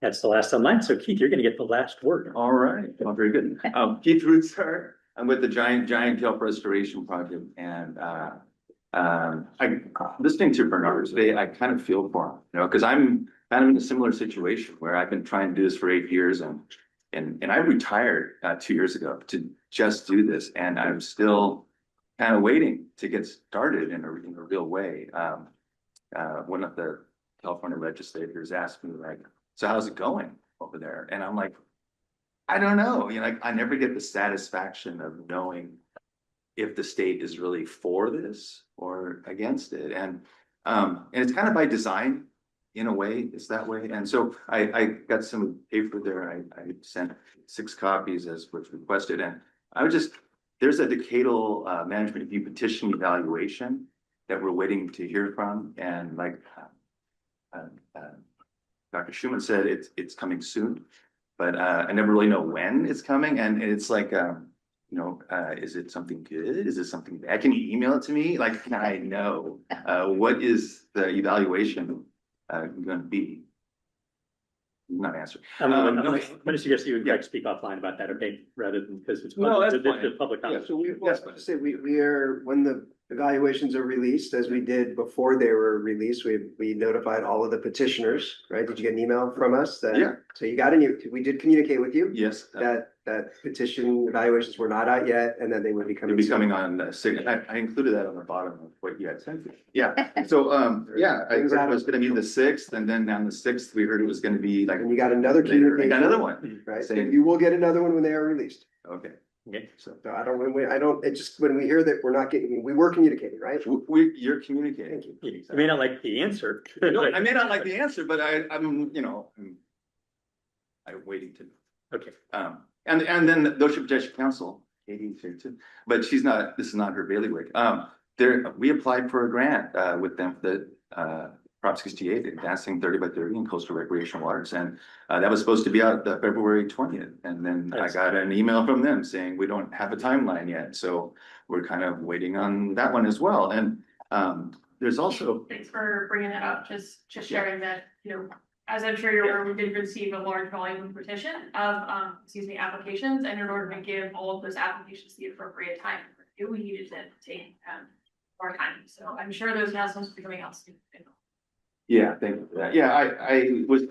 That's the last online. So Keith, you're going to get the last word. All right, well, very good. Keith Rootsaert. I'm with the Giant Kelp Restoration Project, and I listening to Bernard today, I kind of feel for him, because I'm kind of in a similar situation where I've been trying to do this for 8 years, and I retired 2 years ago to just do this, and I'm still kind of waiting to get started in a real way. One of the California legislators asked me, like, so how's it going over there? And I'm like, I don't know. Like, I never get the satisfaction of knowing if the state is really for this or against it. And it's kind of by design, in a way, it's that way. And so I got some paper there. I sent 6 copies as was requested. And I would there's a decadal management review petition evaluation that we're waiting to hear from. And like Dr. Schumann said, it's coming soon, but I never really know when it's coming. And it's like, is it something good? Is it something bad? Can you email it to me? Like, can I know what is the evaluation going to be? Not answering. I'm going to suggest you speak offline about that, okay? Rather than because it's the public Yeah, comment. so we are, when the evaluations are released, as we did before they were released, we notified all of the petitioners, right? Did you get an email from us? Yeah. So you got we did communicate with you? Yes. That petition evaluations were not out yet, and then they would be coming. It'll be coming on I included that on the bottom of what you had sent me. Yeah. So I heard it was going to be the 6th, and then on the 6th we heard it was going to be like. And you got another communication. I got another one. Right. Saying, you will get another one when they are released. Okay. Okay. So it just, when we hear that we're not getting, we were communicating, right? You're communicating. Thank you. You may not like the answer. I may not like the answer, but I'm waiting to. Okay. And then the Ocean Protection Council, Katie's here too, but this is not her bailiwick. We applied for a grant with them for the Prop 68, Advancing 30 by 30 in Coastal Recreational Waters. And that was supposed to be out February 20th. And then I got an email from them saying, we don't have a timeline yet. So we're kind of waiting on that one as well. And there's also. Thanks for bringing that up, just sharing that, as I'm sure you're aware, we did receive a large volume petition of, applications. And in order to give all of those applications the appropriate time, we needed to take more time. So I'm sure those announcements will be coming out soon. Yeah, thank you for that. Yeah, I was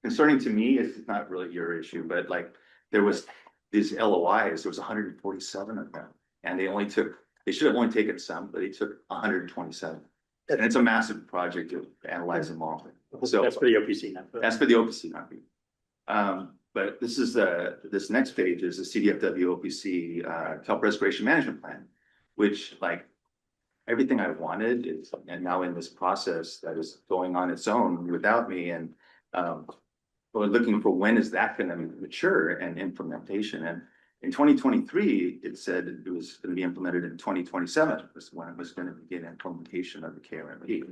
concerning to me, it's not really your issue, but like there was these LOIs, there was 147 of them. And they should have only taken some, but they took 127. And it's a massive project to analyze them all. So that's for the OPC. That's for the OPC, not me. But this next page is the CDFW OPC Kelp Restoration Management Plan, which like everything I wanted is and now in this process that is going on its own without me. And we're looking for when is that going to mature and implementation. And in 2023, it said it was going to be implemented in 2027 was when it was going to begin implementation of the KRMP.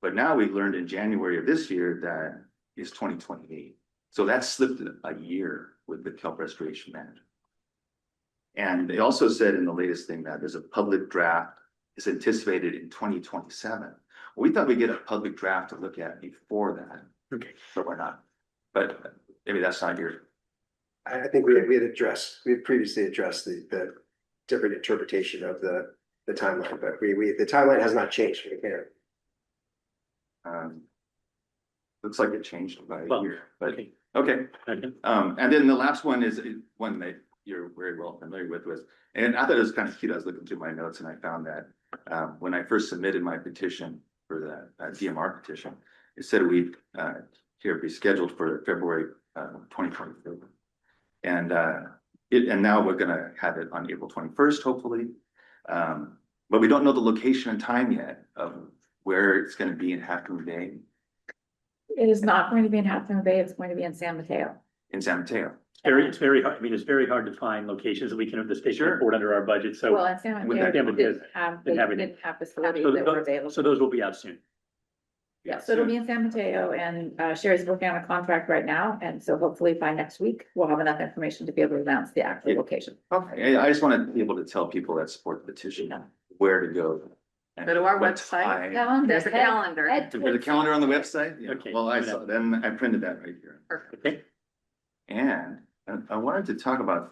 But now we learned in January of this year that it's 2028. So that slipped a year with the Kelp Restoration Management. And they also said in the latest thing that there's a public draft is anticipated in 2027. Well, we thought we'd get a public draft to look at before that. Okay. But we're not. But maybe that's not your. I think we had previously addressed the different interpretation of the timeline, but the timeline has not changed for the parent. Looks like it changed by a year, but okay. And then the last one is one that you're very well familiar with, and I thought it was kind of cute. I was looking through my notes and I found that when I first submitted my petition for the DMR petition, it said we'd be scheduled for February 2023. And now we're gonna have it on April 21st, hopefully. But we don't know the location and time yet of where it's gonna be in Half Moon Bay. It is not going to be in Half Moon Bay, it's going to be in San Mateo. In San Mateo. It's very hard. I mean, it's very hard to find locations that we can have the state afford under our budget. So Well, in San Mateo, they didn't have facilities that were available. So those will be out soon. Yeah, so it'll be in San Mateo, and Sherry's working on a contract right now, and so hopefully by next week, we'll have enough information to be able to announce the actual location. Okay, I just want to be able to tell people that support the petition where to go and Go to our what website. tide. Calendar. There's a calendar. There's a calendar on the website? Yeah. Okay. Well, I saw, then I printed that right here. Okay, And I wanted to talk about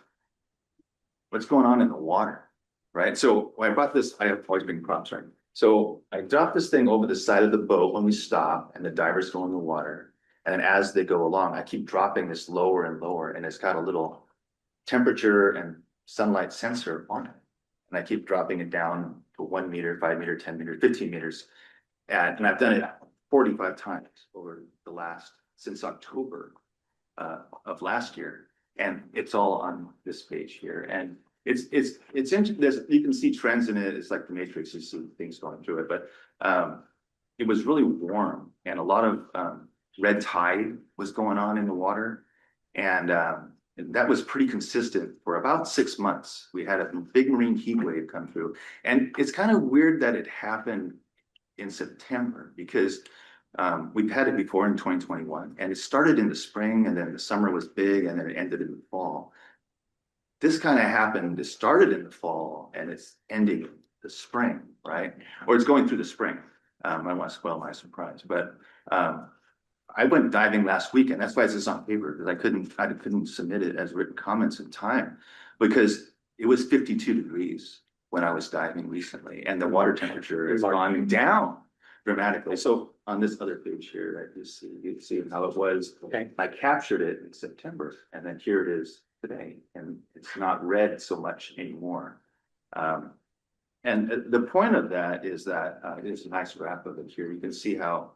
what's going on in the water, right? So when I brought this, I have always been props, right? So I dropped this thing over the side of the boat when we stop and the divers go in the water. And then as they go along, I keep dropping this lower and lower, and it's got a little temperature and sunlight sensor on it. And I keep dropping it down to 1 meter, 5 meter, 10 meters, 15 meters. And I've done it 45 times over the last, since October of last year. And it's all on this page here. And it's interesting. You can see trends in it. It's like the Matrix, you see things going through it, but it was really warm and a lot of red tide was going on in the water. And that was pretty consistent for about 6 months. We had a big marine heat wave come through. And it's kind of weird that it happened in September because we've had it before in 2021 and it started in the spring and then the summer was big and then it ended in the fall. This kind of happened, it started in the fall and it's ending in the spring, right? Or it's going through the spring. I don't want to spoil my surprise, but I went diving last week and that's why it's on paper because I couldn't submit it as written comments in time because it was 52 degrees when I was diving recently and the water temperature has gone down dramatically. So on this other page here that you see how it was. okay. I captured it in September and then here it is today and it's not red so much anymore. And the point of that is that there's a nice graph of it here. You can see how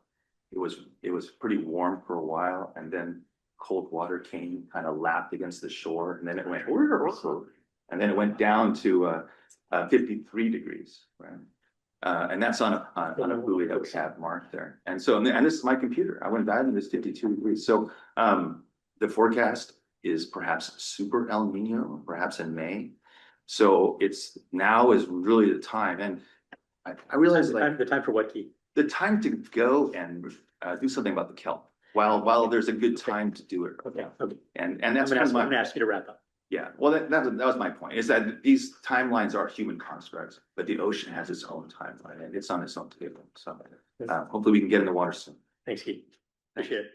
it was pretty warm for a while and then cold water came, kind of lapped against the shore and then it went and then it went down to 53 degrees, right? And that's on a buoy that we have marked there. And so, and this is my computer. I went diving, it's 52 degrees. So the forecast is perhaps super El Nino, perhaps in May. So it's now is really the time. And I realize like The time for what, Keith? the time to go and do something about the kelp while there's a good time to do it. Okay, okay. And I'm that's gonna kind of ask, my, you to wrap up. yeah, well, that was my point, is that these timelines are human constructs, but the ocean has its own timeline and it's on its own table. So hopefully we can get in the water soon. Thanks, Keith. Appreciate it.